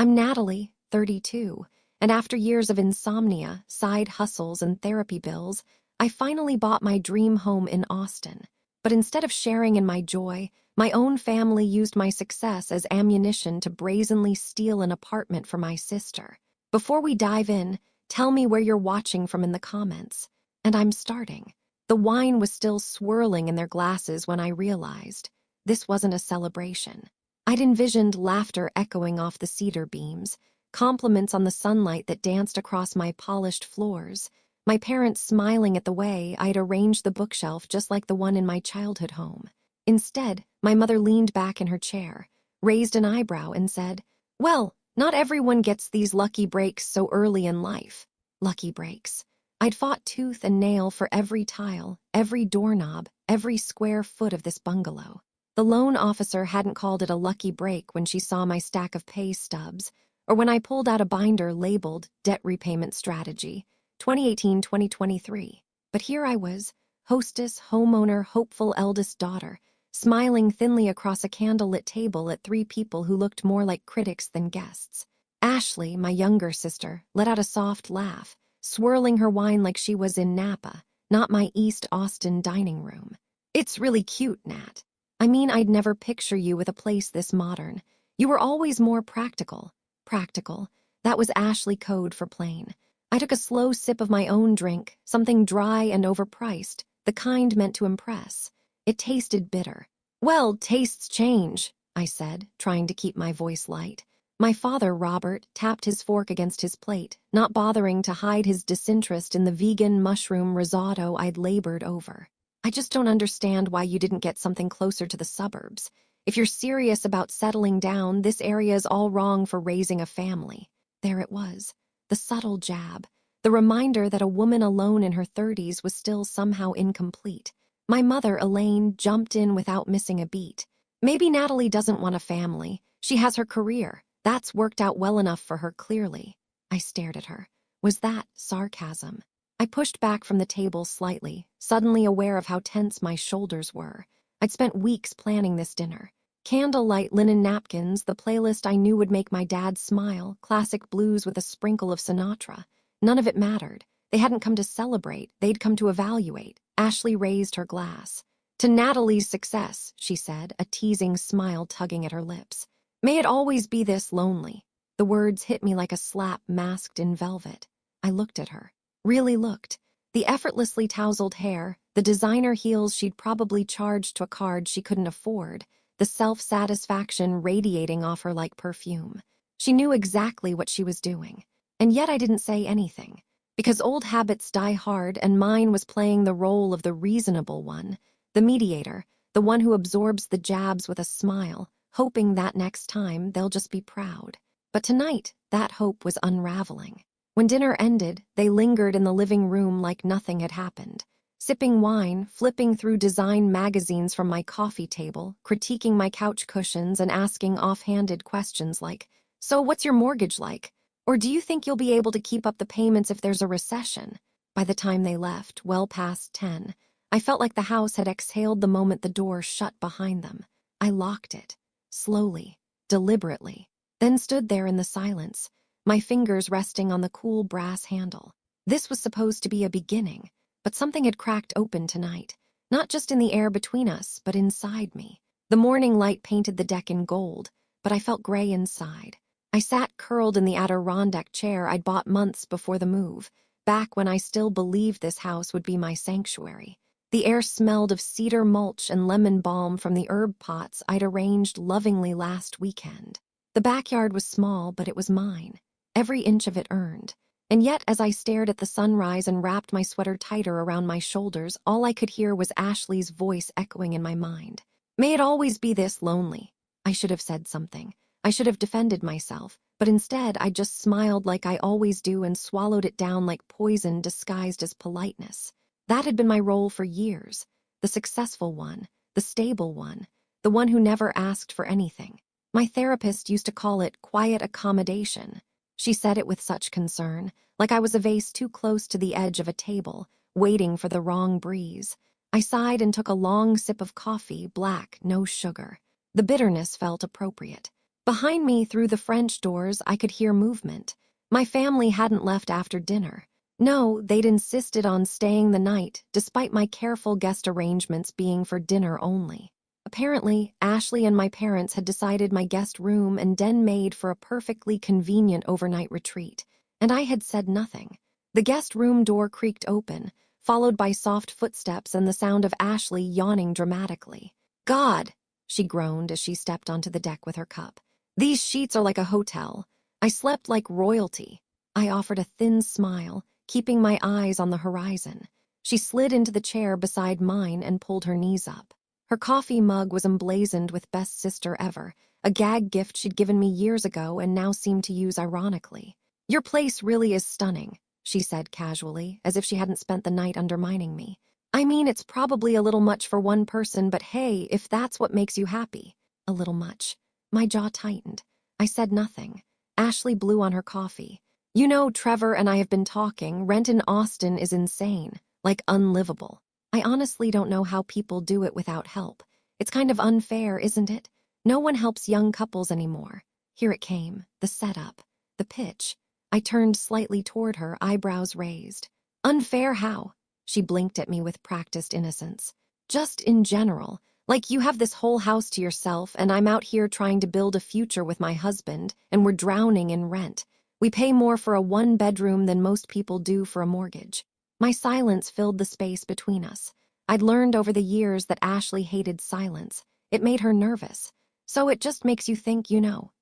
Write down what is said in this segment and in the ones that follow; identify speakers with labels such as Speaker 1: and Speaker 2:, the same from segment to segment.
Speaker 1: I'm Natalie, 32, and after years of insomnia, side hustles, and therapy bills, I finally bought my dream home in Austin. But instead of sharing in my joy, my own family used my success as ammunition to brazenly steal an apartment for my sister. Before we dive in, tell me where you're watching from in the comments. And I'm starting. The wine was still swirling in their glasses when I realized this wasn't a celebration. I'd envisioned laughter echoing off the cedar beams, compliments on the sunlight that danced across my polished floors, my parents smiling at the way I'd arranged the bookshelf just like the one in my childhood home. Instead, my mother leaned back in her chair, raised an eyebrow, and said, "Well, not everyone gets these lucky breaks so early in life." Lucky breaks. I'd fought tooth and nail for every tile, every doorknob, every square foot of this bungalow. The loan officer hadn't called it a lucky break when she saw my stack of pay stubs, or when I pulled out a binder labeled Debt Repayment Strategy, 2018-2023. But here I was, hostess, homeowner, hopeful eldest daughter, smiling thinly across a candlelit table at three people who looked more like critics than guests. Ashley, my younger sister, let out a soft laugh, swirling her wine like she was in Napa, not my East Austin dining room. "It's really cute, Nat. I mean, I'd never picture you with a place this modern. You were always more practical." Practical. That was Ashley code for plain. I took a slow sip of my own drink, something dry and overpriced, the kind meant to impress. It tasted bitter. "Well, tastes change," I said, trying to keep my voice light. My father, Robert, tapped his fork against his plate, not bothering to hide his disinterest in the vegan mushroom risotto I'd labored over. "I just don't understand why you didn't get something closer to the suburbs. If you're serious about settling down, this area is all wrong for raising a family." There it was, the subtle jab, the reminder that a woman alone in her 30s was still somehow incomplete. My mother, Elaine, jumped in without missing a beat. "Maybe Natalie doesn't want a family. She has her career. That's worked out well enough for her, clearly." I stared at her. Was that sarcasm? I pushed back from the table slightly, suddenly aware of how tense my shoulders were. I'd spent weeks planning this dinner. Candlelight linen napkins, the playlist I knew would make my dad smile, classic blues with a sprinkle of Sinatra. None of it mattered. They hadn't come to celebrate, they'd come to evaluate. Ashley raised her glass. "To Natalie's success," she said, a teasing smile tugging at her lips. "May it always be this lonely." The words hit me like a slap masked in velvet. I looked at her. Really looked. The effortlessly tousled hair, the designer heels she'd probably charged to a card she couldn't afford, the self-satisfaction radiating off her like perfume. She knew exactly what she was doing. And yet I didn't say anything. Because old habits die hard, and mine was playing the role of the reasonable one, the mediator, the one who absorbs the jabs with a smile, hoping that next time they'll just be proud. But tonight, that hope was unraveling. When dinner ended, they lingered in the living room like nothing had happened, sipping wine, flipping through design magazines from my coffee table, critiquing my couch cushions, and asking offhanded questions like, "So what's your mortgage like?" Or, "Do you think you'll be able to keep up the payments if there's a recession?" By the time they left, well past 10, I felt like the house had exhaled the moment the door shut behind them. I locked it, slowly, deliberately, then stood there in the silence, my fingers resting on the cool brass handle. This was supposed to be a beginning, but something had cracked open tonight, not just in the air between us, but inside me. The morning light painted the deck in gold, but I felt gray inside. I sat curled in the Adirondack chair I'd bought months before the move, back when I still believed this house would be my sanctuary. The air smelled of cedar mulch and lemon balm from the herb pots I'd arranged lovingly last weekend. The backyard was small, but it was mine. Every inch of it earned. And yet, as I stared at the sunrise and wrapped my sweater tighter around my shoulders, all I could hear was Ashley's voice echoing in my mind. "May it always be this lonely." I should have said something. I should have defended myself, but instead I just smiled like I always do and swallowed it down like poison disguised as politeness. That had been my role for years. The successful one, the stable one, the one who never asked for anything. My therapist used to call it quiet accommodation. She said it with such concern, like I was a vase too close to the edge of a table, waiting for the wrong breeze. I sighed and took a long sip of coffee, black, no sugar. The bitterness felt appropriate. Behind me, through the French doors, I could hear movement. My family hadn't left after dinner. No, they'd insisted on staying the night, despite my careful guest arrangements being for dinner only. Apparently, Ashley and my parents had decided my guest room and den made for a perfectly convenient overnight retreat, and I had said nothing. The guest room door creaked open, followed by soft footsteps and the sound of Ashley yawning dramatically. "God," she groaned as she stepped onto the deck with her cup. "These sheets are like a hotel. I slept like royalty." I offered a thin smile, keeping my eyes on the horizon. She slid into the chair beside mine and pulled her knees up. Her coffee mug was emblazoned with "Best Sister Ever," a gag gift she'd given me years ago and now seemed to use ironically. "Your place really is stunning," she said casually, as if she hadn't spent the night undermining me. "I mean, it's probably a little much for one person, but hey, if that's what makes you happy." A little much. My jaw tightened. I said nothing. Ashley blew on her coffee. "You know, Trevor and I have been talking. Rent in Austin is insane, like unlivable. I honestly don't know how people do it without help. It's kind of unfair, isn't it? No one helps young couples anymore." Here it came, the setup, the pitch. I turned slightly toward her, eyebrows raised. "Unfair how?" She blinked at me with practiced innocence. "Just in general. Like you have this whole house to yourself, and I'm out here trying to build a future with my husband, and we're drowning in rent. We pay more for a one-bedroom than most people do for a mortgage." My silence filled the space between us. I'd learned over the years that Ashley hated silence. It made her nervous. "So it just makes you think,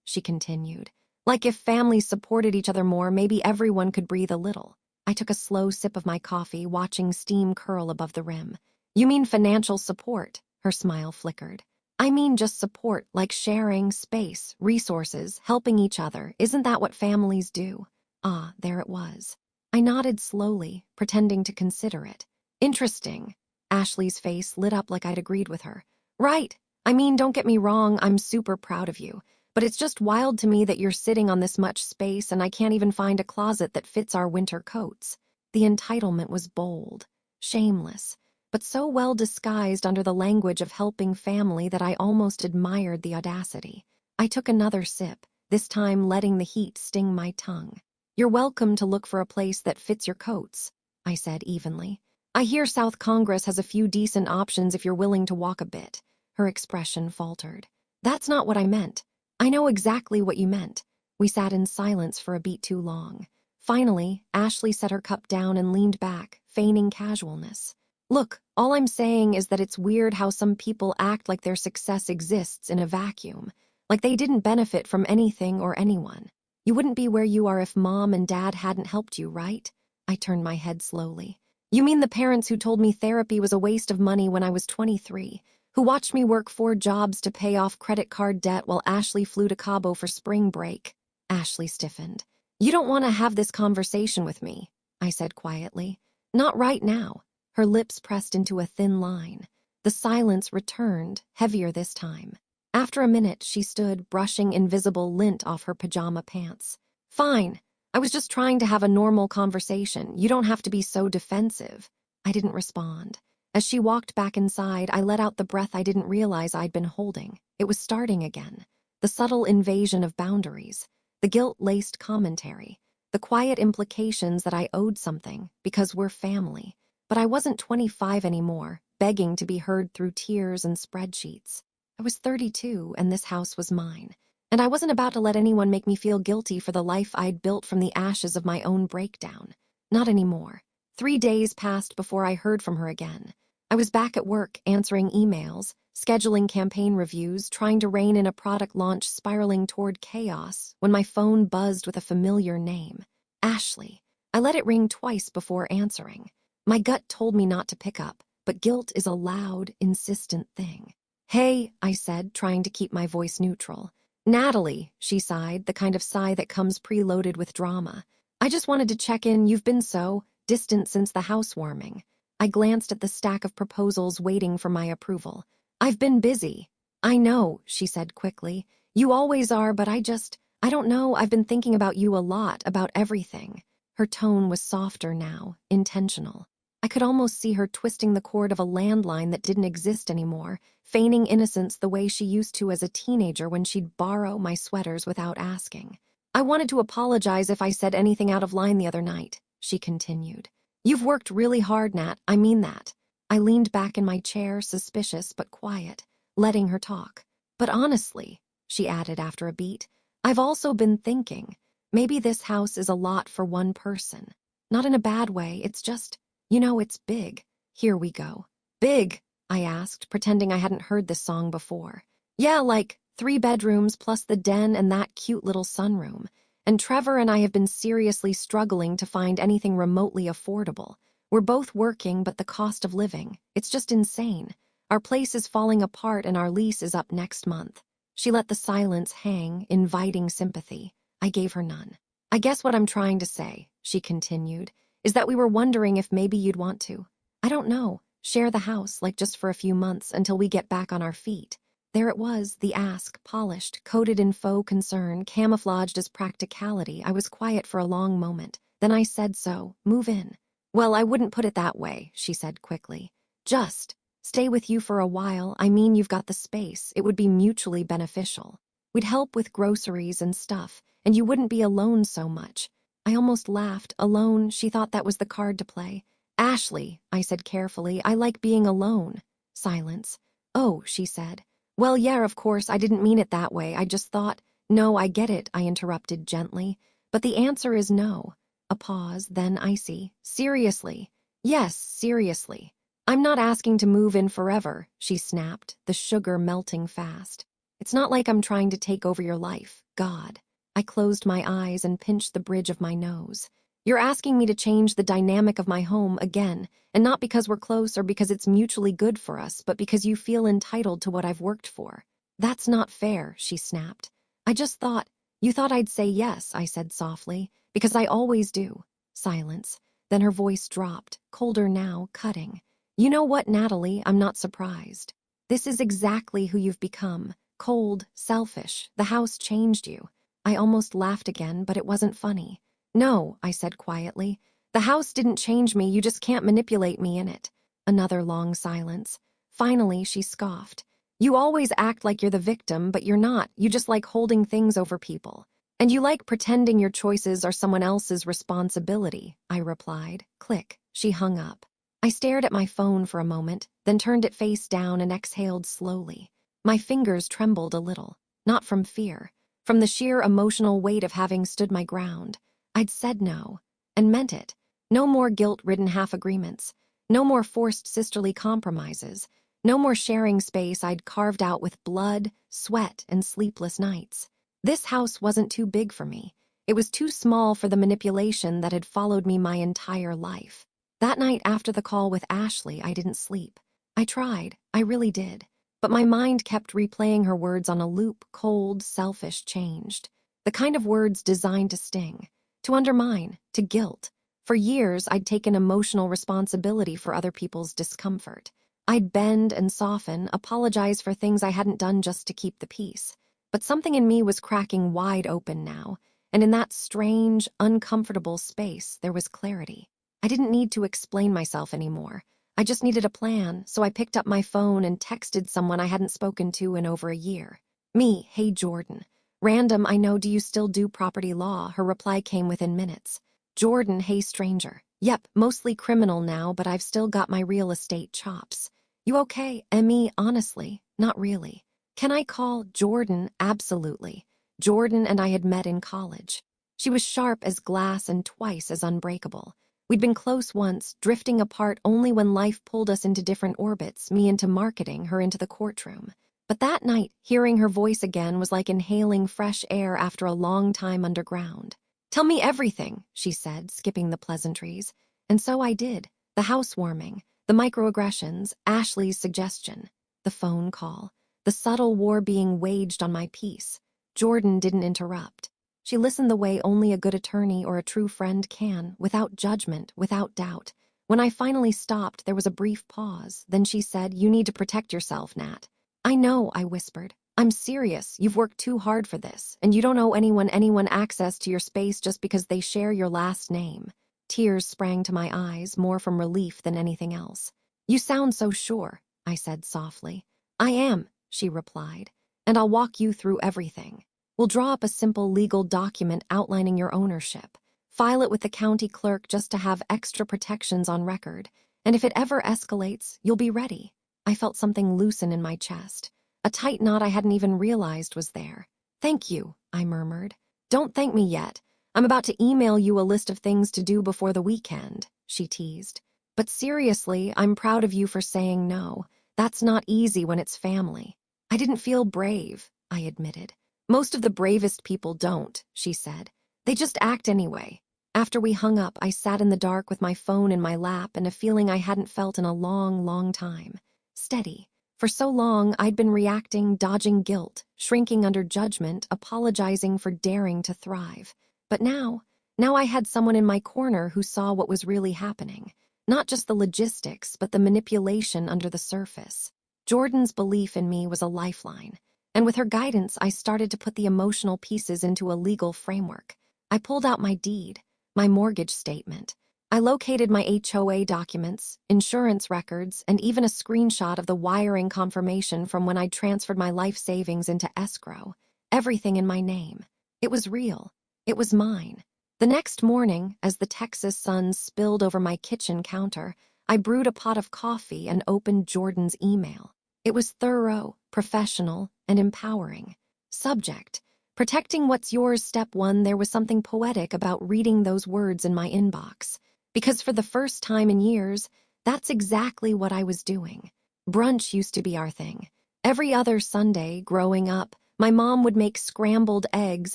Speaker 1: she continued. "Like if families supported each other more, maybe everyone could breathe a little." I took a slow sip of my coffee, watching steam curl above the rim. "You mean financial support?" Her smile flickered. "I mean just support, like sharing, space, resources, helping each other. Isn't that what families do?" Ah, there it was. I nodded slowly, pretending to consider it. "Interesting." Ashley's face lit up like I'd agreed with her. "Right. I mean, don't get me wrong, I'm super proud of you. But it's just wild to me that you're sitting on this much space and I can't even find a closet that fits our winter coats." The entitlement was bold, shameless, but so well disguised under the language of helping family that I almost admired the audacity. I took another sip, this time letting the heat sting my tongue. "You're welcome to look for a place that fits your coats," I said evenly. "I hear South Congress has a few decent options if you're willing to walk a bit." Her expression faltered. "That's not what I meant." "I know exactly what you meant." We sat in silence for a beat too long. Finally, Ashley set her cup down and leaned back, feigning casualness. "Look, all I'm saying is that it's weird how some people act like their success exists in a vacuum, like they didn't benefit from anything or anyone. You wouldn't be where you are if Mom and Dad hadn't helped you, right?" I turned my head slowly. "You mean the parents who told me therapy was a waste of money when I was 23? Who watched me work 4 jobs to pay off credit card debt while Ashley flew to Cabo for spring break?" Ashley stiffened. "You don't want to have this conversation with me," I said quietly. "Not right now." Her lips pressed into a thin line. The silence returned, heavier this time. After a minute, she stood, brushing invisible lint off her pajama pants. "Fine. I was just trying to have a normal conversation. You don't have to be so defensive." I didn't respond. As she walked back inside, I let out the breath I didn't realize I'd been holding. It was starting again. The subtle invasion of boundaries. The guilt-laced commentary. The quiet implications that I owed something, because we're family. But I wasn't 25 anymore, begging to be heard through tears and spreadsheets. I was 32, and this house was mine. And I wasn't about to let anyone make me feel guilty for the life I'd built from the ashes of my own breakdown. Not anymore. 3 days passed before I heard from her again. I was back at work, answering emails, scheduling campaign reviews, trying to rein in a product launch spiraling toward chaos, when my phone buzzed with a familiar name. Ashley. I let it ring twice before answering. My gut told me not to pick up, but guilt is a loud, insistent thing. "Hey," I said, trying to keep my voice neutral. "Natalie," she sighed, the kind of sigh that comes preloaded with drama. "I just wanted to check in. You've been so distant since the housewarming." I glanced at the stack of proposals waiting for my approval. "I've been busy." "I know," she said quickly. "You always are, but I don't know, I've been thinking about you a lot, about everything." Her tone was softer now, intentional. I could almost see her twisting the cord of a landline that didn't exist anymore, feigning innocence the way she used to as a teenager when she'd borrow my sweaters without asking. I wanted to apologize if I said anything out of line the other night, she continued. You've worked really hard, Nat, I mean that. I leaned back in my chair, suspicious but quiet, letting her talk. But honestly, she added after a beat, I've also been thinking, maybe this house is a lot for one person. Not in a bad way, it's just, it's big. Here we go. Big, I asked, pretending I hadn't heard this song before. Yeah, like 3 bedrooms plus the den and that cute little sunroom. And Trevor and I have been seriously struggling to find anything remotely affordable. We're both working, but the cost of living, it's just insane. Our place is falling apart and our lease is up next month. She let the silence hang, inviting sympathy. I gave her none. I guess what I'm trying to say, she continued, is that we were wondering if maybe you'd want to. I don't know, share the house, like just for a few months until we get back on our feet. There it was, the ask, polished, coated in faux concern, camouflaged as practicality. I was quiet for a long moment. Then I said so, move in. Well, I wouldn't put it that way, she said quickly. Just stay with you for a while. I mean, you've got the space. It would be mutually beneficial. We'd help with groceries and stuff, and you wouldn't be alone so much. I almost laughed. Alone, she thought that was the card to play. Ashley, I said carefully, I like being alone. Silence. Oh, she said. Well, yeah, of course, I didn't mean it that way. I just thought, no, I get it, I interrupted gently. But the answer is no. A pause, then icy. Seriously. Yes, seriously. I'm not asking to move in forever, she snapped, the sugar melting fast. It's not like I'm trying to take over your life. God. I closed my eyes and pinched the bridge of my nose. You're asking me to change the dynamic of my home again, and not because we're close or because it's mutually good for us, but because you feel entitled to what I've worked for. That's not fair, she snapped. I just thought, you thought I'd say yes, I said softly, because I always do. Silence. Then her voice dropped, colder now, cutting. You know what, Natalie, I'm not surprised. This is exactly who you've become. Cold, selfish. The house changed you. I almost laughed again, but it wasn't funny. No, I said quietly. The house didn't change me, you just can't manipulate me in it. Another long silence. Finally, she scoffed. You always act like you're the victim, but you're not. You just like holding things over people. And you like pretending your choices are someone else's responsibility, I replied. Click. She hung up. I stared at my phone for a moment, then turned it face down and exhaled slowly. My fingers trembled a little, not from fear, from the sheer emotional weight of having stood my ground. I'd said no, and meant it. No more guilt-ridden half-agreements. No more forced sisterly compromises. No more sharing space I'd carved out with blood, sweat, and sleepless nights. This house wasn't too big for me. It was too small for the manipulation that had followed me my entire life. That night after the call with Ashley, I didn't sleep. I tried, I really did. But my mind kept replaying her words on a loop, cold, selfish, changed. The kind of words designed to sting. To undermine, to guilt. For years, I'd taken emotional responsibility for other people's discomfort. I'd bend and soften, apologize for things I hadn't done just to keep the peace. But something in me was cracking wide open now, and in that strange, uncomfortable space, there was clarity. I didn't need to explain myself anymore. I just needed a plan, so I picked up my phone and texted someone I hadn't spoken to in over a year. Me, hey Jordan. Random, I know, do you still do property law? Her reply came within minutes. Jordan, hey stranger. Yep, mostly criminal now, but I've still got my real estate chops. You okay, Emmy? Honestly, not really. Can I call Jordan? Absolutely. Jordan and I had met in college. She was sharp as glass and twice as unbreakable. We'd been close once, drifting apart only when life pulled us into different orbits, me into marketing, her into the courtroom. But that night, hearing her voice again was like inhaling fresh air after a long time underground. Tell me everything, she said, skipping the pleasantries. And so I did. The housewarming, the microaggressions, Ashley's suggestion, the phone call, the subtle war being waged on my peace. Jordan didn't interrupt. She listened the way only a good attorney or a true friend can, without judgment, without doubt. When I finally stopped, there was a brief pause. Then she said, "You need to protect yourself, Nat." "I know," I whispered. "I'm serious. You've worked too hard for this, and you don't owe anyone access to your space just because they share your last name." Tears sprang to my eyes, more from relief than anything else. "You sound so sure," I said softly. "I am," she replied, "and I'll walk you through everything. We'll draw up a simple legal document outlining your ownership, file it with the county clerk just to have extra protections on record, and if it ever escalates, you'll be ready." I felt something loosen in my chest, a tight knot I hadn't even realized was there. "Thank you," I murmured. "Don't thank me yet. I'm about to email you a list of things to do before the weekend," she teased. "But seriously, I'm proud of you for saying no. That's not easy when it's family." "I didn't feel brave," I admitted. "Most of the bravest people don't," she said. "They just act anyway." After we hung up, I sat in the dark with my phone in my lap and a feeling I hadn't felt in a long, long time. Steady. For so long, I'd been reacting, dodging guilt, shrinking under judgment, apologizing for daring to thrive. But now I had someone in my corner who saw what was really happening. Not just the logistics, but the manipulation under the surface. Jordan's belief in me was a lifeline, and with her guidance, I started to put the emotional pieces into a legal framework. I pulled out my deed, my mortgage statement. I located my HOA documents, insurance records, and even a screenshot of the wiring confirmation from when I'd transferred my life savings into escrow. Everything in my name. It was real. It was mine. The next morning, as the Texas sun spilled over my kitchen counter, I brewed a pot of coffee and opened Jordan's email. It was thorough, professional, and empowering. Subject: Protecting what's yours, Step 1. There was something poetic about reading those words in my inbox. Because for the first time in years, that's exactly what I was doing. Brunch used to be our thing. Every other Sunday, growing up, my mom would make scrambled eggs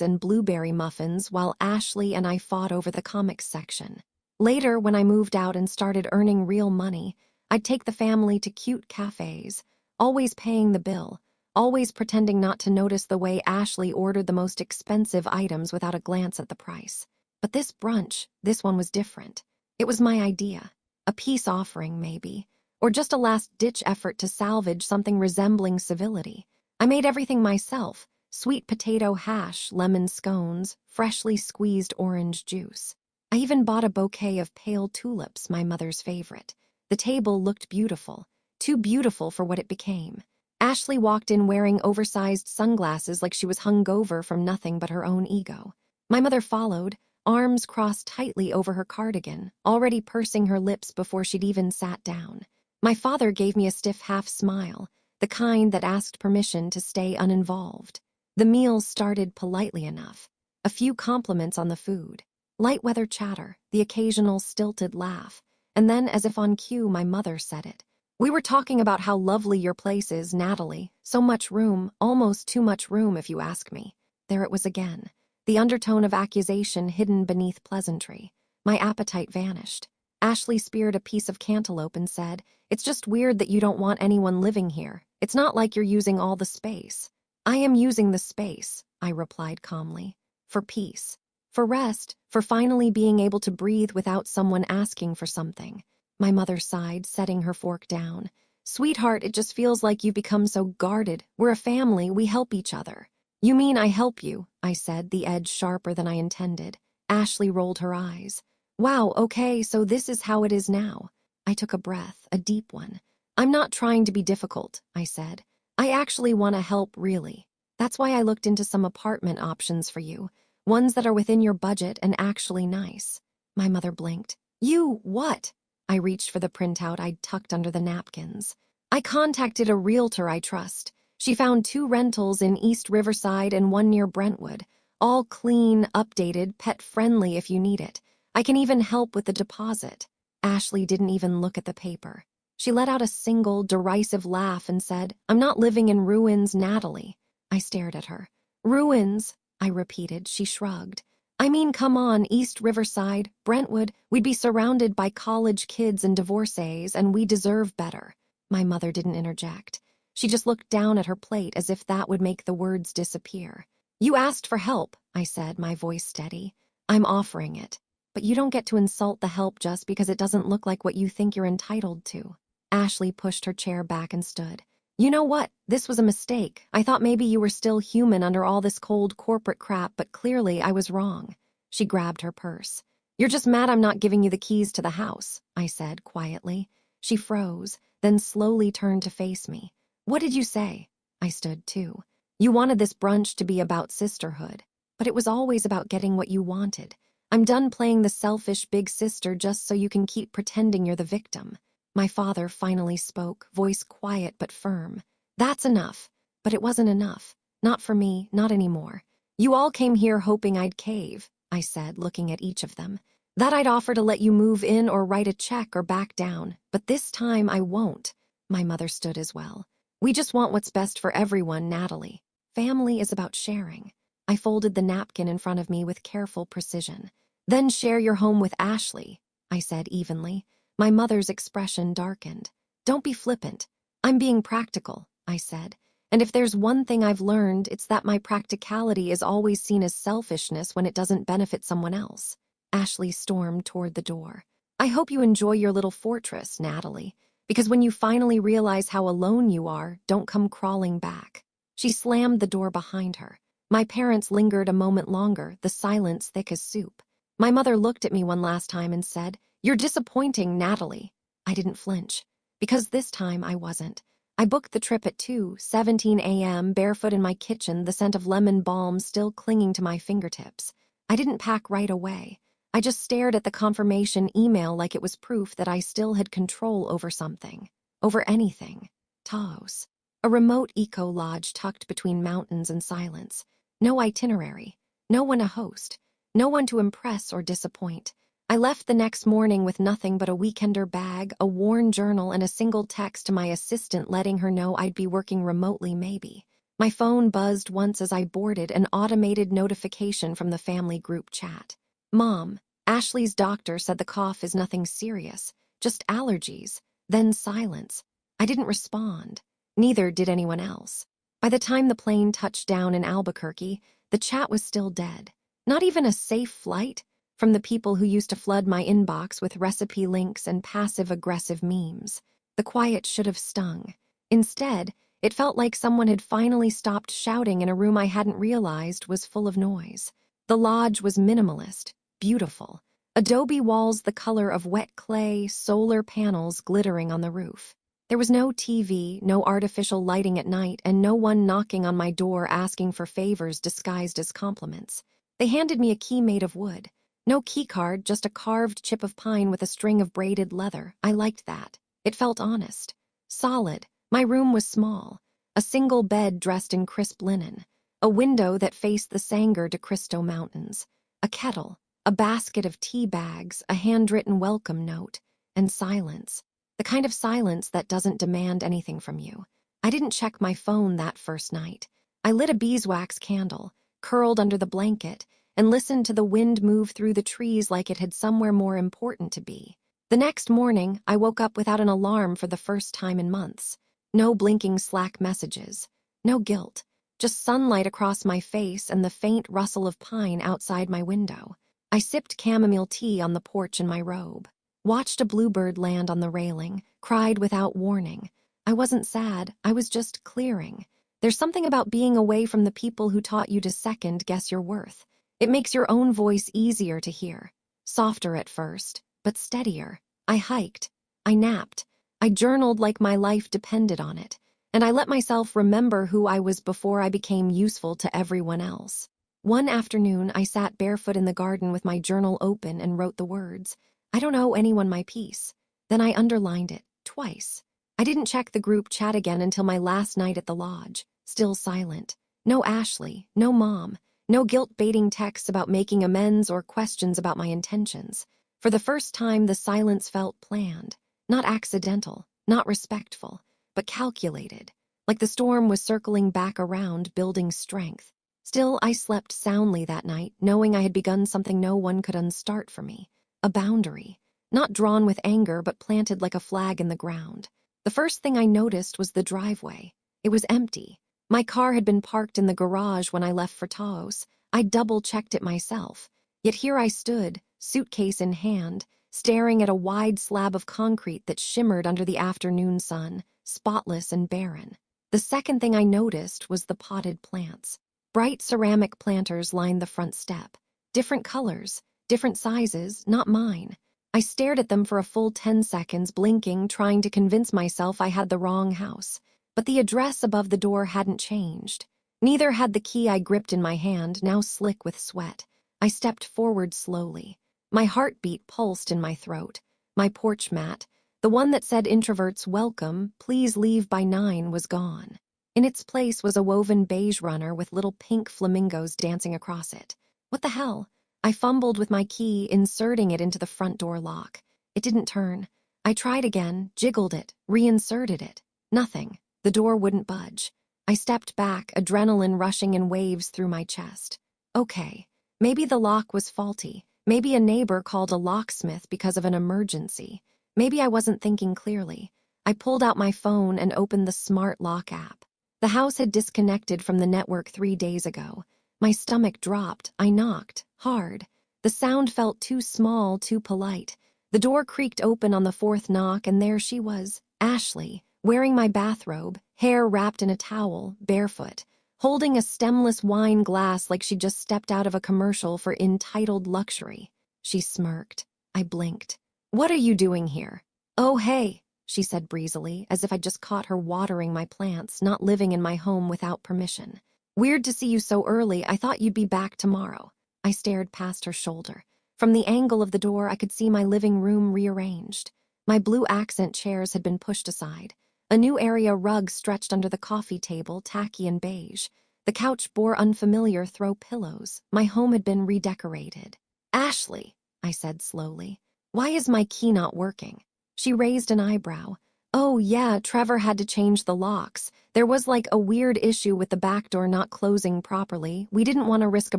Speaker 1: and blueberry muffins while Ashley and I fought over the comics section. Later, when I moved out and started earning real money, I'd take the family to cute cafes, always paying the bill, always pretending not to notice the way Ashley ordered the most expensive items without a glance at the price. But this brunch, this one was different. It was my idea. A peace offering, maybe, or just a last-ditch effort to salvage something resembling civility. I made everything myself: sweet potato hash, lemon scones, freshly squeezed orange juice. I even bought a bouquet of pale tulips, my mother's favorite. The table looked beautiful, too beautiful for what it became. Ashley walked in wearing oversized sunglasses like she was hungover from nothing but her own ego. My mother followed, arms crossed tightly over her cardigan, already pursing her lips before she'd even sat down. My father gave me a stiff half smile, the kind that asked permission to stay uninvolved. The meal started politely enough. A few compliments on the food, light weather chatter, the occasional stilted laugh, and then, as if on cue, my mother said it. "We were talking about how lovely your place is, Natalie. So much room, almost too much room if you ask me." There it was again. The undertone of accusation hidden beneath pleasantry. My appetite vanished. Ashley speared a piece of cantaloupe and said, "It's just weird that you don't want anyone living here. It's not like you're using all the space." "I am using the space," I replied calmly. "For peace. For rest. For finally being able to breathe without someone asking for something." My mother sighed, setting her fork down. "Sweetheart, it just feels like you've become so guarded. We're a family. We help each other." "You mean I help you?" I said, the edge sharper than I intended. Ashley rolled her eyes. "Wow, okay, so this is how it is now." I took a breath, a deep one. "I'm not trying to be difficult," I said. "I actually want to help, really. That's why I looked into some apartment options for you, ones that are within your budget and actually nice." My mother blinked. "You, what?" I reached for the printout I'd tucked under the napkins. "I contacted a realtor I trust. She found 2 rentals in East Riverside and 1 near Brentwood. All clean, updated, pet-friendly if you need it. I can even help with the deposit." Ashley didn't even look at the paper. She let out a single, derisive laugh and said, "I'm not living in ruins, Natalie." I stared at her. "Ruins," I repeated. She shrugged. "I mean, come on, East Riverside, Brentwood, we'd be surrounded by college kids and divorcees, and we deserve better." My mother didn't interject. She just looked down at her plate as if that would make the words disappear. "You asked for help," I said, my voice steady. "I'm offering it. But you don't get to insult the help just because it doesn't look like what you think you're entitled to." Ashley pushed her chair back and stood. "You know what? This was a mistake. I thought maybe you were still human under all this cold corporate crap, but clearly I was wrong." She grabbed her purse. You're just mad I'm not giving you the keys to the house, I said quietly. She froze, then slowly turned to face me. What did you say? I stood too. You wanted this brunch to be about sisterhood, but it was always about getting what you wanted. I'm done playing the selfish big sister just so you can keep pretending you're the victim. My father finally spoke, voice quiet but firm. That's enough. But it wasn't enough. Not for me, not anymore. You all came here hoping I'd cave, I said, looking at each of them. That I'd offer to let you move in or write a check or back down, but this time I won't. My mother stood as well. We just want what's best for everyone, Natalie. Family is about sharing. I folded the napkin in front of me with careful precision. Then share your home with Ashley, I said evenly. My mother's expression darkened. Don't be flippant. I'm being practical, I said. And if there's one thing I've learned, it's that my practicality is always seen as selfishness when it doesn't benefit someone else. Ashley stormed toward the door. I hope you enjoy your little fortress, Natalie, because when you finally realize how alone you are, don't come crawling back. She slammed the door behind her. My parents lingered a moment longer, the silence thick as soup. My mother looked at me one last time and said, You're disappointing, Natalie. I didn't flinch, because this time I wasn't. I booked the trip at 2:17 a.m., barefoot in my kitchen, the scent of lemon balm still clinging to my fingertips. I didn't pack right away. I just stared at the confirmation email like it was proof that I still had control over something. Over anything. Taos. A remote eco-lodge tucked between mountains and silence. No itinerary. No one to host. No one to impress or disappoint. I left the next morning with nothing but a weekender bag, a worn journal, and a single text to my assistant letting her know I'd be working remotely maybe. My phone buzzed once as I boarded, an automated notification from the family group chat. Mom, Ashley's doctor said the cough is nothing serious, just allergies. Then silence. I didn't respond. Neither did anyone else. By the time the plane touched down in Albuquerque, the chat was still dead. Not even a safe flight from the people who used to flood my inbox with recipe links and passive-aggressive memes. The quiet should have stung. Instead, it felt like someone had finally stopped shouting in a room I hadn't realized was full of noise. The lodge was minimalist, beautiful. Adobe walls the color of wet clay, solar panels glittering on the roof. There was no TV, no artificial lighting at night, and no one knocking on my door asking for favors disguised as compliments. They handed me a key made of wood. No keycard, just a carved chip of pine with a string of braided leather. I liked that. It felt honest. Solid. My room was small. A single bed dressed in crisp linen. A window that faced the Sangre de Cristo Mountains. A kettle. A basket of tea bags. A handwritten welcome note. And silence. The kind of silence that doesn't demand anything from you. I didn't check my phone that first night. I lit a beeswax candle, curled under the blanket, and listened to the wind move through the trees like it had somewhere more important to be. The next morning, I woke up without an alarm for the first time in months. No blinking Slack messages. No guilt. Just sunlight across my face and the faint rustle of pine outside my window. I sipped chamomile tea on the porch in my robe. Watched a bluebird land on the railing, cried without warning. I wasn't sad, I was just clearing. There's something about being away from the people who taught you to second-guess your worth. It makes your own voice easier to hear. Softer at first, but steadier. I hiked. I napped. I journaled like my life depended on it. And I let myself remember who I was before I became useful to everyone else. One afternoon, I sat barefoot in the garden with my journal open and wrote the words, I don't owe anyone my peace. Then I underlined it, twice. I didn't check the group chat again until my last night at the lodge, still silent. No Ashley, no Mom. No guilt-baiting texts about making amends or questions about my intentions. For the first time, the silence felt planned. Not accidental, not respectful, but calculated. Like the storm was circling back around, building strength. Still, I slept soundly that night, knowing I had begun something no one could unstart for me. A boundary. Not drawn with anger, but planted like a flag in the ground. The first thing I noticed was the driveway. It was empty. My car had been parked in the garage when I left for Taos. I double-checked it myself. Yet here I stood, suitcase in hand, staring at a wide slab of concrete that shimmered under the afternoon sun, spotless and barren. The second thing I noticed was the potted plants. Bright ceramic planters lined the front step. Different colors, different sizes, not mine. I stared at them for a full 10 seconds, blinking, trying to convince myself I had the wrong house. But the address above the door hadn't changed. Neither had the key I gripped in my hand, now slick with sweat. I stepped forward slowly. My heartbeat pulsed in my throat. My porch mat, the one that said "Introverts welcome, please leave by 9," was gone. In its place was a woven beige runner with little pink flamingos dancing across it. What the hell? I fumbled with my key, inserting it into the front door lock. It didn't turn. I tried again, jiggled it, reinserted it. Nothing. The door wouldn't budge. I stepped back, adrenaline rushing in waves through my chest. Okay, maybe the lock was faulty. Maybe a neighbor called a locksmith because of an emergency. Maybe I wasn't thinking clearly. I pulled out my phone and opened the smart lock app. The house had disconnected from the network 3 days ago. My stomach dropped. I knocked, hard. The sound felt too small, too polite. The door creaked open on the 4th knock, and there she was, Ashley, wearing my bathrobe, hair wrapped in a towel, barefoot, holding a stemless wine glass like she'd just stepped out of a commercial for entitled luxury. She smirked. I blinked. "What are you doing here?" "Oh, hey," she said breezily, as if I'd just caught her watering my plants, not living in my home without permission. "Weird to see you so early. I thought you'd be back tomorrow." I stared past her shoulder. From the angle of the door, I could see my living room rearranged. My blue accent chairs had been pushed aside. A new area rug stretched under the coffee table, tacky and beige. The couch bore unfamiliar throw pillows. My home had been redecorated. "Ashley," I said slowly, "why is my key not working?" She raised an eyebrow. "Oh, yeah, Trevor had to change the locks. There was like a weird issue with the back door not closing properly. We didn't want to risk a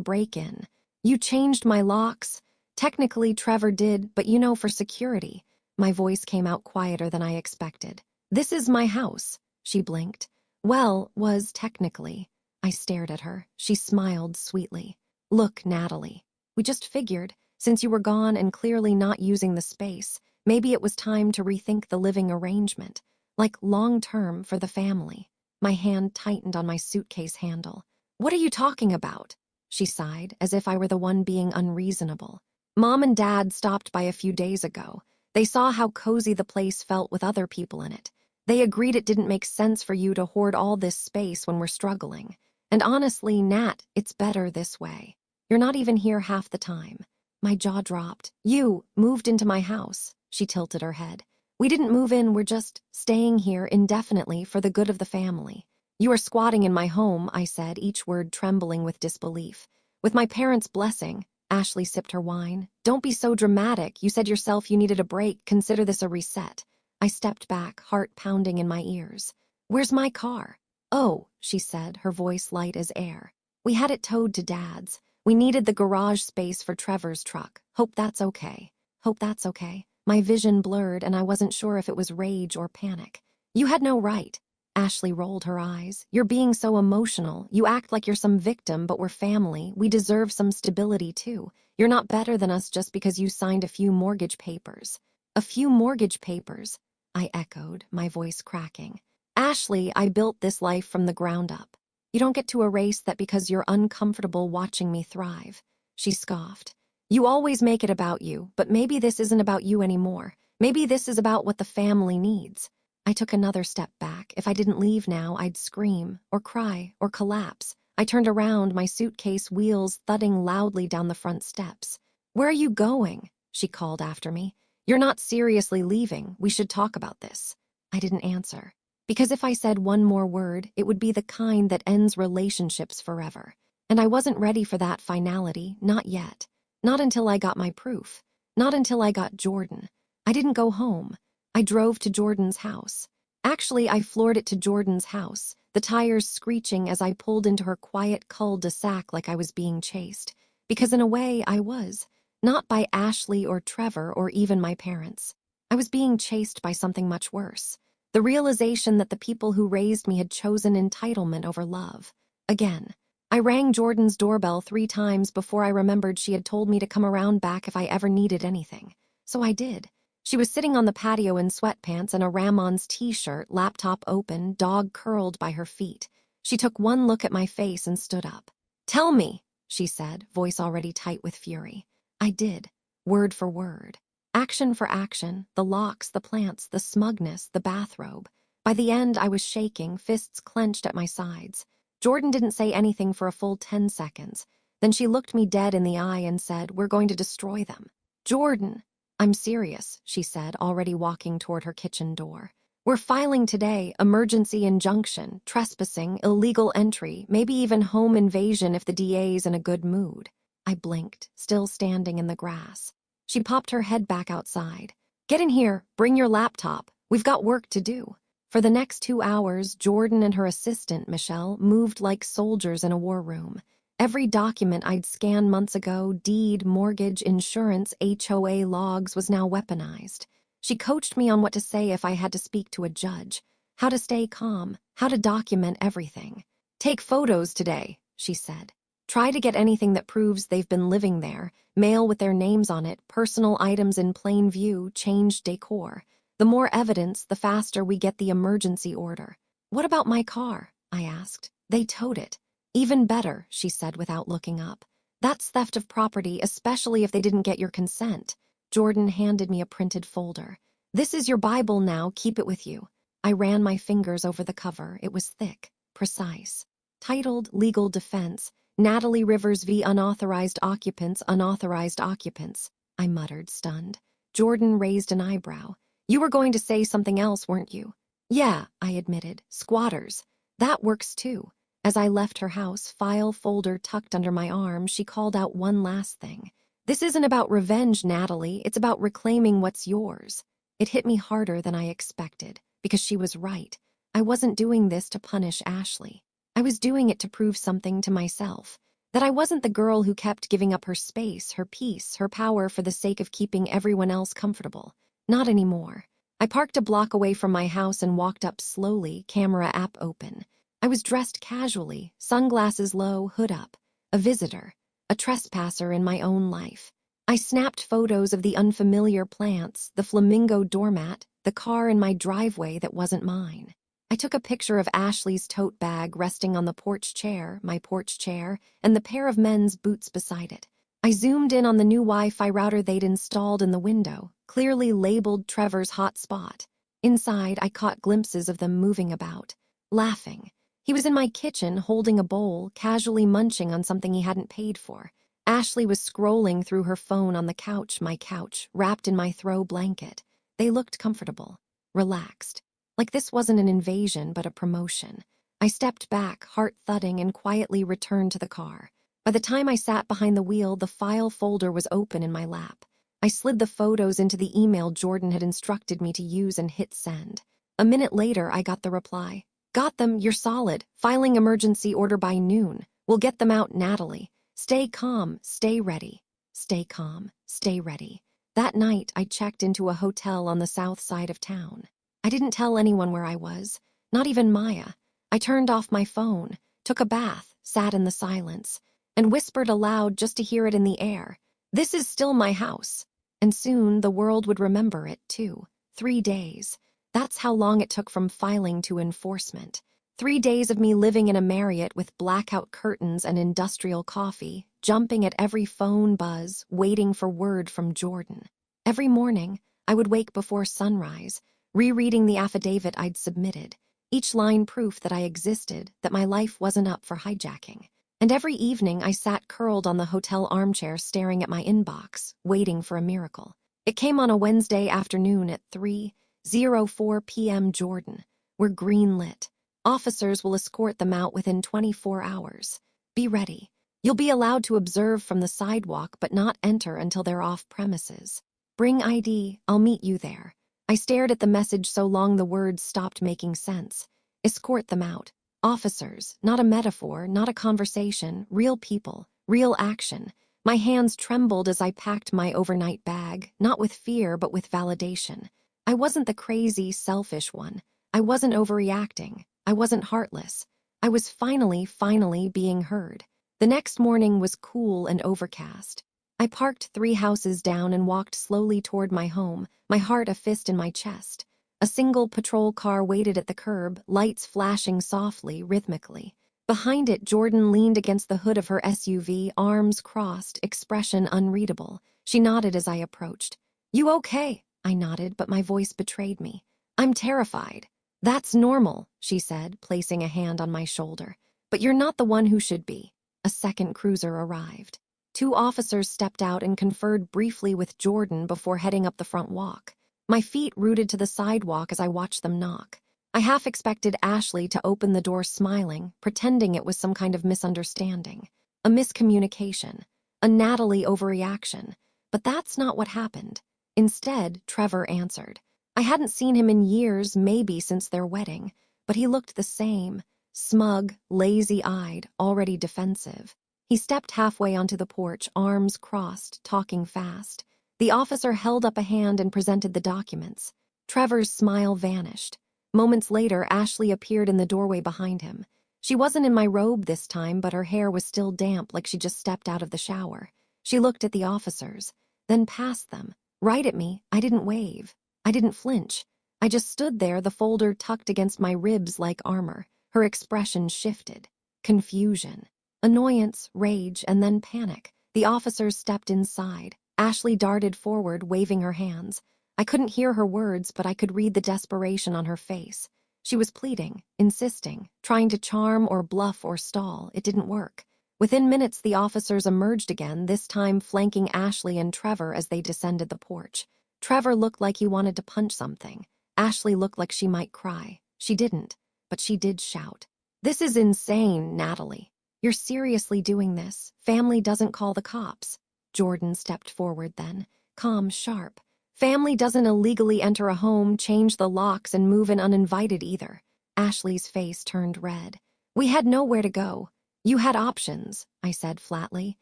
Speaker 1: break-in." "You changed my locks?" "Technically, Trevor did, but for security." My voice came out quieter than I expected. "This is my house." She blinked. "Well, was technically." I stared at her. She smiled sweetly. "Look, Natalie, we just figured, since you were gone and clearly not using the space, maybe it was time to rethink the living arrangement, like long-term for the family." My hand tightened on my suitcase handle. "What are you talking about?" She sighed, as if I were the one being unreasonable. "Mom and Dad stopped by a few days ago. They saw how cozy the place felt with other people in it. They agreed it didn't make sense for you to hoard all this space when we're struggling. And honestly, Nat, it's better this way. You're not even here half the time." My jaw dropped. "You moved into my house." She tilted her head. "We didn't move in, we're just staying here indefinitely for the good of the family." "You are squatting in my home," I said, each word trembling with disbelief. "With my parents' blessing." Ashley sipped her wine. "Don't be so dramatic. You said yourself you needed a break. Consider this a reset." I stepped back, heart pounding in my ears. "Where's my car?" "Oh," she said, her voice light as air. "We had it towed to Dad's. We needed the garage space for Trevor's truck. Hope that's okay." "Hope that's okay." My vision blurred, and I wasn't sure if it was rage or panic. "You had no right." Ashley rolled her eyes. "You're being so emotional. You act like you're some victim, but we're family. We deserve some stability, too. You're not better than us just because you signed a few mortgage papers." "A few mortgage papers?" I echoed, my voice cracking. "Ashley, I built this life from the ground up. You don't get to erase that because you're uncomfortable watching me thrive." She scoffed. "You always make it about you, but maybe this isn't about you anymore. Maybe this is about what the family needs." I took another step back. If I didn't leave now, I'd scream, or cry, or collapse. I turned around, my suitcase wheels thudding loudly down the front steps. "Where are you going?" she called after me. "You're not seriously leaving. We should talk about this." I didn't answer. Because if I said one more word, it would be the kind that ends relationships forever. And I wasn't ready for that finality, not yet. Not until I got my proof. Not until I got Jordan. I didn't go home. I drove to Jordan's house. Actually, I floored it to Jordan's house, the tires screeching as I pulled into her quiet cul-de-sac like I was being chased. Because in a way, I was. Not by Ashley or Trevor or even my parents. I was being chased by something much worse. The realization that the people who raised me had chosen entitlement over love. Again. I rang Jordan's doorbell 3 times before I remembered she had told me to come around back if I ever needed anything. So I did. She was sitting on the patio in sweatpants and a Ramones t-shirt, laptop open, dog curled by her feet. She took one look at my face and stood up. "Tell me," she said, voice already tight with fury. I did, word for word. Action for action, the locks, the plants, the smugness, the bathrobe. By the end, I was shaking, fists clenched at my sides. Jordan didn't say anything for a full 10 seconds. Then she looked me dead in the eye and said, "We're going to destroy them." "Jordan." "I'm serious," she said, already walking toward her kitchen door. "We're filing today, emergency injunction, trespassing, illegal entry, maybe even home invasion if the DA's in a good mood." I blinked, still standing in the grass. She popped her head back outside. "Get in here, bring your laptop. We've got work to do." For the next 2 hours, Jordan and her assistant, Michelle, moved like soldiers in a war room. Every document I'd scanned months ago, deed, mortgage, insurance, HOA logs, was now weaponized. She coached me on what to say if I had to speak to a judge, how to stay calm, how to document everything. "Take photos today," she said. "Try to get anything that proves they've been living there, mail with their names on it, personal items in plain view, changed decor. The more evidence, the faster we get the emergency order." "What about my car?" I asked. "They towed it." "Even better," she said without looking up. "That's theft of property, especially if they didn't get your consent." Jordan handed me a printed folder. "This is your Bible now, keep it with you." I ran my fingers over the cover. It was thick, precise. Titled Legal Defense, Natalie Rivers v. Unauthorized Occupants, Unauthorized Occupants. I muttered, stunned. Jordan raised an eyebrow. "You were going to say something else, weren't you?" "Yeah," I admitted. "Squatters. That works too." As I left her house, file folder tucked under my arm, she called out one last thing. "This isn't about revenge, Natalie. It's about reclaiming what's yours." It hit me harder than I expected, because she was right. I wasn't doing this to punish Ashley. I was doing it to prove something to myself. That I wasn't the girl who kept giving up her space, her peace, her power for the sake of keeping everyone else comfortable. Not anymore. I parked a block away from my house and walked up slowly, camera app open. I was dressed casually, sunglasses low, hood up. A visitor, a trespasser in my own life. I snapped photos of the unfamiliar plants, the flamingo doormat, the car in my driveway that wasn't mine. I took a picture of Ashley's tote bag resting on the porch chair, my porch chair, and the pair of men's boots beside it. I zoomed in on the new Wi-Fi router they'd installed in the window, clearly labeled Trevor's hotspot. Inside, I caught glimpses of them moving about, laughing. He was in my kitchen, holding a bowl, casually munching on something he hadn't paid for. Ashley was scrolling through her phone on the couch, my couch, wrapped in my throw blanket. They looked comfortable, relaxed. Like this wasn't an invasion, but a promotion. I stepped back, heart thudding, and quietly returned to the car. By the time I sat behind the wheel, the file folder was open in my lap. I slid the photos into the email Jordan had instructed me to use and hit send. A minute later, I got the reply. "Got them, you're solid. Filing emergency order by noon. We'll get them out, Natalie. Stay calm, stay ready." Stay calm, stay ready. That night, I checked into a hotel on the south side of town. I didn't tell anyone where I was, not even Maya. I turned off my phone, took a bath, sat in the silence, and whispered aloud just to hear it in the air. "This is still my house." And soon the world would remember it, too. 3 days. That's how long it took from filing to enforcement. 3 days of me living in a Marriott with blackout curtains and industrial coffee, jumping at every phone buzz, waiting for word from Jordan. Every morning, I would wake before sunrise, rereading the affidavit I'd submitted, each line proof that I existed, that my life wasn't up for hijacking. And every evening I sat curled on the hotel armchair staring at my inbox, waiting for a miracle. It came on a Wednesday afternoon at 3:04 p.m. Jordan. We're green lit. Officers will escort them out within 24 hours. Be ready. You'll be allowed to observe from the sidewalk but not enter until they're off premises. Bring ID, I'll meet you there. I stared at the message so long the words stopped making sense. Escort them out. Officers, not a metaphor, not a conversation, real people, real action. My hands trembled as I packed my overnight bag, not with fear but with validation. I wasn't the crazy, selfish one. I wasn't overreacting. I wasn't heartless. I was finally being heard. The next morning was cool and overcast. I parked 3 houses down and walked slowly toward my home, my heart a fist in my chest. A single patrol car waited at the curb, lights flashing softly, rhythmically. Behind it, Jordan leaned against the hood of her SUV, arms crossed, expression unreadable. She nodded as I approached. "You okay?" I nodded, but my voice betrayed me. "I'm terrified." "That's normal," she said, placing a hand on my shoulder. "But you're not the one who should be." A second cruiser arrived. Two officers stepped out and conferred briefly with Jordan before heading up the front walk. My feet rooted to the sidewalk as I watched them knock. I half expected Ashley to open the door smiling, pretending it was some kind of misunderstanding. A miscommunication. A Natalie overreaction. But that's not what happened. Instead, Trevor answered. I hadn't seen him in years, maybe since their wedding, but he looked the same, smug, lazy-eyed, already defensive. He stepped halfway onto the porch, arms crossed, talking fast. The officer held up a hand and presented the documents. Trevor's smile vanished. Moments later, Ashley appeared in the doorway behind him. She wasn't in my robe this time, but her hair was still damp like she just stepped out of the shower. She looked at the officers, then past them. Right at me. I didn't wave. I didn't flinch. I just stood there, the folder tucked against my ribs like armor. Her expression shifted. Confusion. Annoyance, rage, and then panic. The officers stepped inside. Ashley darted forward, waving her hands. I couldn't hear her words, but I could read the desperation on her face. She was pleading, insisting, trying to charm or bluff or stall. It didn't work. Within minutes, the officers emerged again, this time flanking Ashley and Trevor as they descended the porch. Trevor looked like he wanted to punch something. Ashley looked like she might cry. She didn't, but she did shout. "This is insane, Natalie. You're seriously doing this. Family doesn't call the cops." Jordan stepped forward then, calm, sharp. "Family doesn't illegally enter a home, change the locks, and move in uninvited either." Ashley's face turned red. "We had nowhere to go. You had options," I said flatly.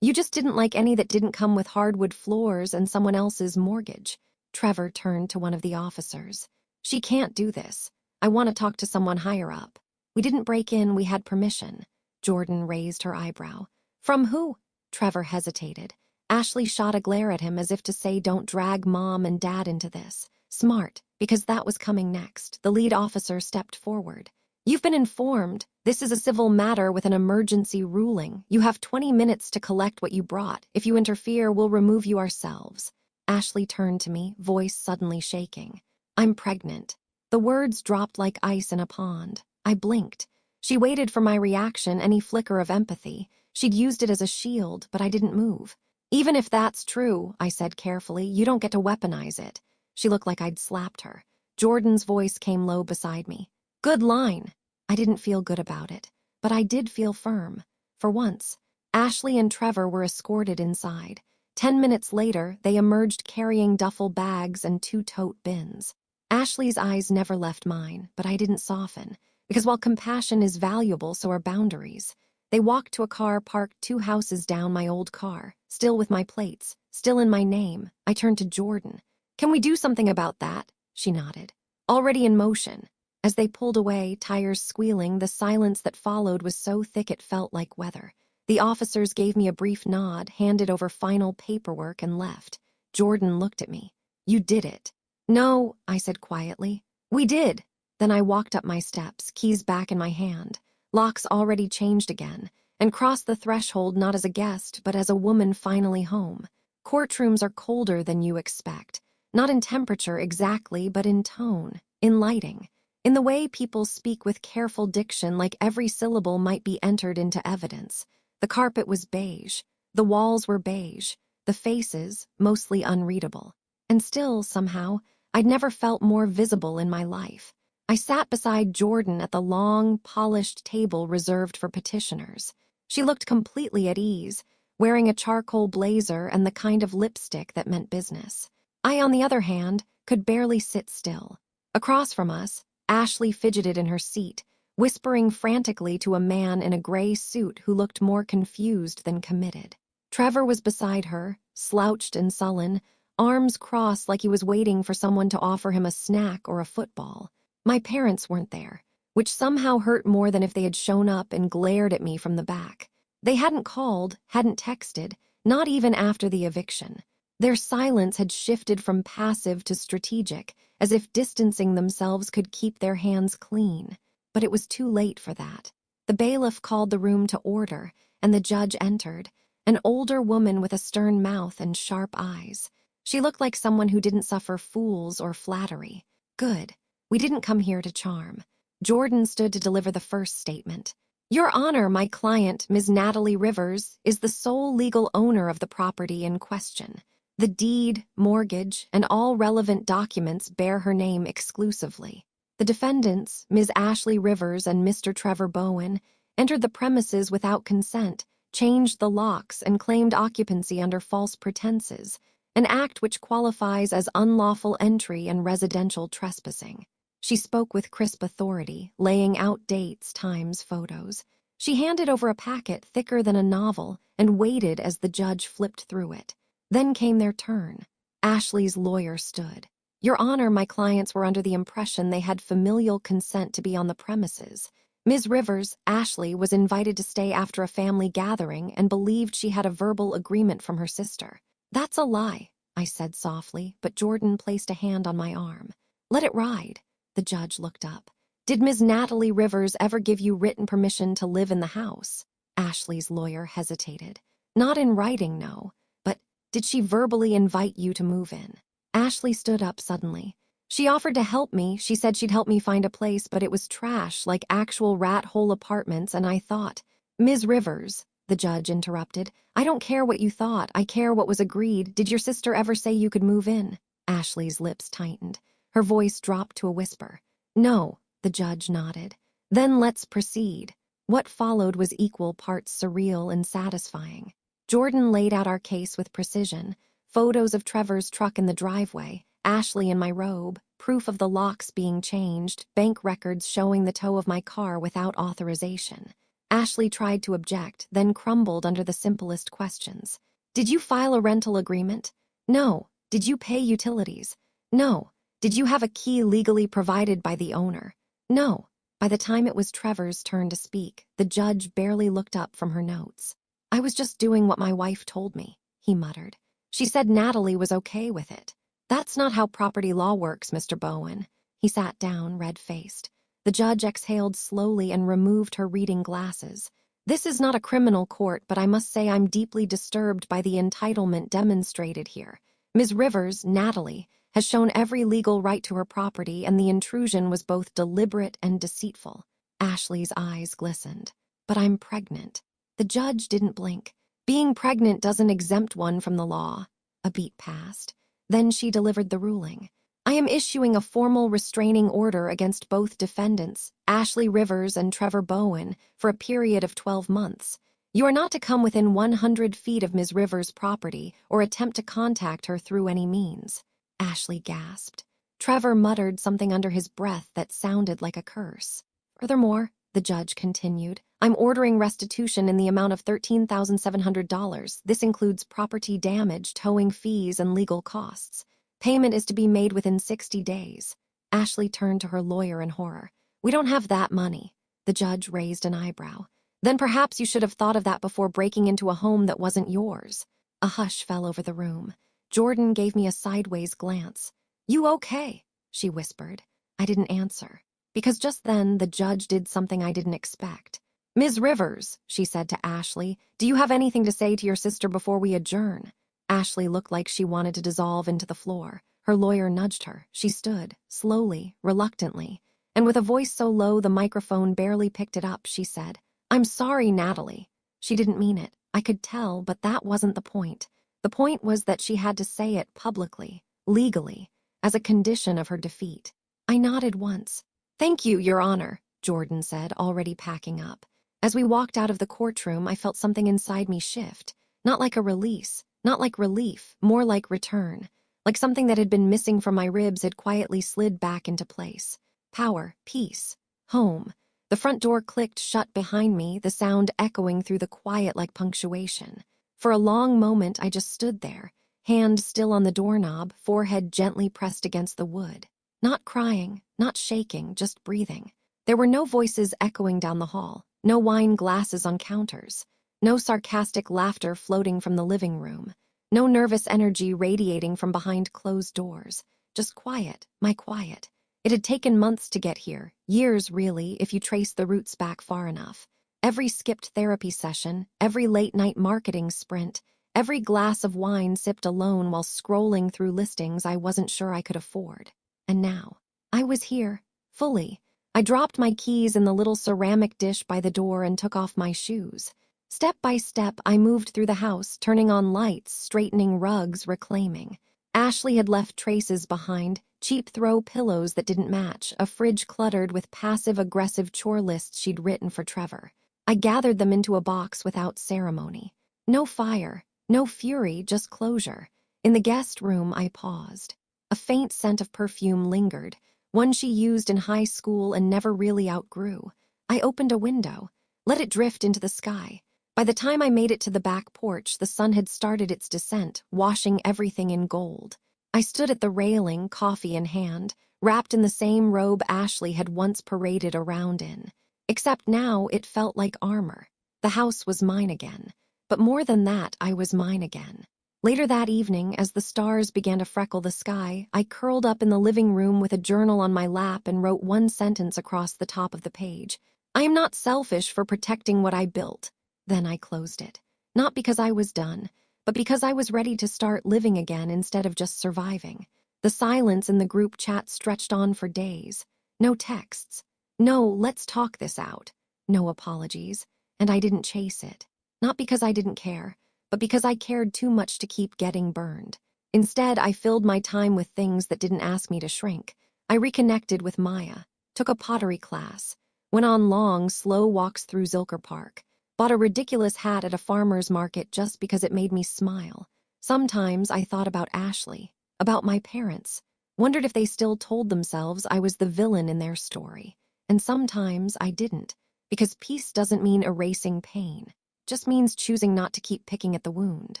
Speaker 1: "You just didn't like any that didn't come with hardwood floors and someone else's mortgage." Trevor turned to one of the officers. "She can't do this. I want to talk to someone higher up." "We didn't break in, we had permission." Jordan raised her eyebrow. "From who?" Trevor hesitated. Ashley shot a glare at him as if to say, "Don't drag Mom and Dad into this." Smart, because that was coming next. The lead officer stepped forward. "You've been informed. This is a civil matter with an emergency ruling. You have 20 minutes to collect what you brought. If you interfere, we'll remove you ourselves." Ashley turned to me, voice suddenly shaking. "I'm pregnant." The words dropped like ice in a pond. I blinked. She waited for my reaction, any flicker of empathy. She'd used it as a shield, but I didn't move. "Even if that's true," I said carefully, "you don't get to weaponize it." She looked like I'd slapped her. Jordan's voice came low beside me. "Good line." I didn't feel good about it, but I did feel firm. For once, Ashley and Trevor were escorted inside. 10 minutes later, they emerged carrying duffel bags and 2 tote bins. Ashley's eyes never left mine, but I didn't soften, because while compassion is valuable, so are boundaries. They walked to a car parked 2 houses down my old car, still with my plates, still in my name. I turned to Jordan. "Can we do something about that?" She nodded. "Already in motion." As they pulled away, tires squealing, the silence that followed was so thick it felt like weather. The officers gave me a brief nod, handed over final paperwork, and left. Jordan looked at me. "You did it." "No," I said quietly. "We did." Then I walked up my steps, keys back in my hand, locks already changed again, and crossed the threshold not as a guest, but as a woman finally home. Courtrooms are colder than you expect. Not in temperature exactly, but in tone, in lighting. In the way people speak with careful diction, like every syllable might be entered into evidence. The carpet was beige. The walls were beige. The faces, mostly unreadable. And still, somehow, I'd never felt more visible in my life. I sat beside Jordan at the long, polished table reserved for petitioners. She looked completely at ease, wearing a charcoal blazer and the kind of lipstick that meant business. I, on the other hand, could barely sit still. Across from us, Ashley fidgeted in her seat, whispering frantically to a man in a gray suit who looked more confused than committed. Trevor was beside her, slouched and sullen, arms crossed like he was waiting for someone to offer him a snack or a football. My parents weren't there, which somehow hurt more than if they had shown up and glared at me from the back. They hadn't called, hadn't texted, not even after the eviction. Their silence had shifted from passive to strategic, as if distancing themselves could keep their hands clean. But it was too late for that. The bailiff called the room to order, and the judge entered. an older woman with a stern mouth and sharp eyes. She looked like someone who didn't suffer fools or flattery. Good. We didn't come here to charm. Jordan stood to deliver the first statement. Your Honor, my client, Ms. Natalie Rivers, is the sole legal owner of the property in question. The deed, mortgage, and all relevant documents bear her name exclusively. The defendants, Ms. Ashley Rivers and Mr. Trevor Bowen, entered the premises without consent, changed the locks, and claimed occupancy under false pretenses, an act which qualifies as unlawful entry and residential trespassing. She spoke with crisp authority, laying out dates, times, photos. She handed over a packet thicker than a novel and waited as the judge flipped through it. Then came their turn. Ashley's lawyer stood. Your Honor, my clients were under the impression they had familial consent to be on the premises. Ms. Rivers, Ashley, was invited to stay after a family gathering and believed she had a verbal agreement from her sister. That's a lie, I said softly, but Jordan placed a hand on my arm. Let it ride. The judge looked up. Did Ms. Natalie Rivers ever give you written permission to live in the house? Ashley's lawyer hesitated. Not in writing, no, but did she verbally invite you to move in? Ashley stood up suddenly. She offered to help me. She said she'd help me find a place, but it was trash, like actual rat-hole apartments, and I thought, Ms. Rivers, the judge interrupted, I don't care what you thought. I care what was agreed. Did your sister ever say you could move in? Ashley's lips tightened. Her voice dropped to a whisper. No, the judge nodded. Then let's proceed. What followed was equal parts surreal and satisfying. Jordan laid out our case with precision. Photos of Trevor's truck in the driveway, Ashley in my robe, proof of the locks being changed, bank records showing the tow of my car without authorization. Ashley tried to object, then crumbled under the simplest questions. Did you file a rental agreement? No. Did you pay utilities? No. Did you have a key legally provided by the owner? No. By the time it was Trevor's turn to speak, the judge barely looked up from her notes. I was just doing what my wife told me, he muttered. She said Natalie was okay with it. That's not how property law works, Mr. Bowen. He sat down, red-faced. The judge exhaled slowly and removed her reading glasses. This is not a criminal court, but I must say I'm deeply disturbed by the entitlement demonstrated here. Ms. Rivers, Natalie, has shown every legal right to her property, and the intrusion was both deliberate and deceitful. Ashley's eyes glistened. But I'm pregnant. The judge didn't blink. Being pregnant doesn't exempt one from the law. A beat passed. Then she delivered the ruling. I am issuing a formal restraining order against both defendants, Ashley Rivers and Trevor Bowen, for a period of 12 months. You are not to come within 100 feet of Ms. Rivers' property or attempt to contact her through any means. Ashley gasped. Trevor muttered something under his breath that sounded like a curse. Furthermore, the judge continued, I'm ordering restitution in the amount of $13,700. This includes property damage, towing fees, and legal costs. Payment is to be made within 60 days. Ashley turned to her lawyer in horror. We don't have that money. The judge raised an eyebrow. Then perhaps you should have thought of that before breaking into a home that wasn't yours. A hush fell over the room. Jordan gave me a sideways glance. You okay? She whispered. I didn't answer. Because just then, the judge did something I didn't expect. Ms. Rivers, she said to Ashley, do you have anything to say to your sister before we adjourn? Ashley looked like she wanted to dissolve into the floor. Her lawyer nudged her. She stood, slowly, reluctantly, and with a voice so low the microphone barely picked it up, she said, I'm sorry, Natalie. She didn't mean it. I could tell, but that wasn't the point. The point was that she had to say it publicly, legally, as a condition of her defeat. I nodded once. Thank you, Your Honor, Jordan said, already packing up. As we walked out of the courtroom, I felt something inside me shift. Not like a release, not like relief, more like return. Like something that had been missing from my ribs had quietly slid back into place. Power, peace, home. The front door clicked shut behind me, the sound echoing through the quiet like punctuation. For a long moment, I just stood there, hand still on the doorknob, forehead gently pressed against the wood. Not crying, not shaking, just breathing. There were no voices echoing down the hall, no wine glasses on counters, no sarcastic laughter floating from the living room, no nervous energy radiating from behind closed doors. Just quiet, my quiet. It had taken months to get here, years really, if you trace the roots back far enough. Every skipped therapy session, every late-night marketing sprint, every glass of wine sipped alone while scrolling through listings I wasn't sure I could afford. And now, I was here, fully. I dropped my keys in the little ceramic dish by the door and took off my shoes. Step by step, I moved through the house, turning on lights, straightening rugs, reclaiming. Ashley had left traces behind, cheap throw pillows that didn't match, a fridge cluttered with passive-aggressive chore lists she'd written for Trevor. I gathered them into a box without ceremony. No fire, no fury, just closure. In the guest room, I paused. A faint scent of perfume lingered, one she used in high school and never really outgrew. I opened a window, let it drift into the sky. By the time I made it to the back porch, the sun had started its descent, washing everything in gold. I stood at the railing, coffee in hand, wrapped in the same robe Ashley had once paraded around in. Except now it felt like armor. The house was mine again. But more than that, I was mine again. Later that evening, as the stars began to freckle the sky, I curled up in the living room with a journal on my lap and wrote one sentence across the top of the page. I am not selfish for protecting what I built. Then I closed it. Not because I was done, but because I was ready to start living again instead of just surviving. The silence in the group chat stretched on for days. No texts. No, let's talk this out. No apologies. And I didn't chase it. Not because I didn't care, but because I cared too much to keep getting burned. Instead, I filled my time with things that didn't ask me to shrink. I reconnected with Maya, took a pottery class, went on long, slow walks through Zilker Park, bought a ridiculous hat at a farmer's market just because it made me smile. Sometimes I thought about Ashley, about my parents, wondered if they still told themselves I was the villain in their story. And sometimes I didn't, because peace doesn't mean erasing pain. Just means choosing not to keep picking at the wound.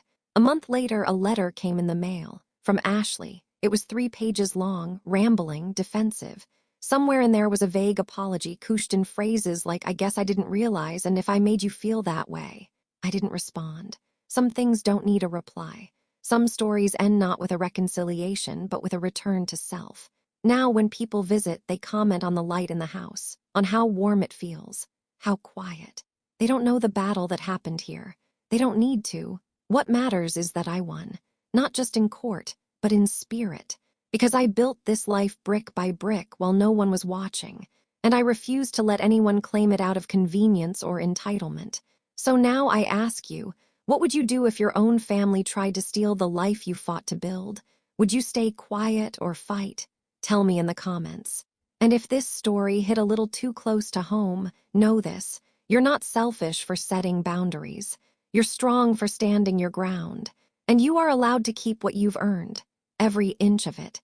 Speaker 1: A month later, a letter came in the mail, from Ashley. It was 3 pages long, rambling, defensive. Somewhere in there was a vague apology, couched in phrases like, "I guess I didn't realize, and if I made you feel that way." I didn't respond. Some things don't need a reply. Some stories end not with a reconciliation, but with a return to self. Now, when people visit, they comment on the light in the house, on how warm it feels, how quiet. They don't know the battle that happened here. They don't need to. What matters is that I won. Not just in court, but in spirit. Because I built this life brick by brick while no one was watching. And I refused to let anyone claim it out of convenience or entitlement. So now I ask you, what would you do if your own family tried to steal the life you fought to build? Would you stay quiet or fight? Tell me in the comments. And if this story hit a little too close to home, know this. You're not selfish for setting boundaries. You're strong for standing your ground. And you are allowed to keep what you've earned. Every inch of it.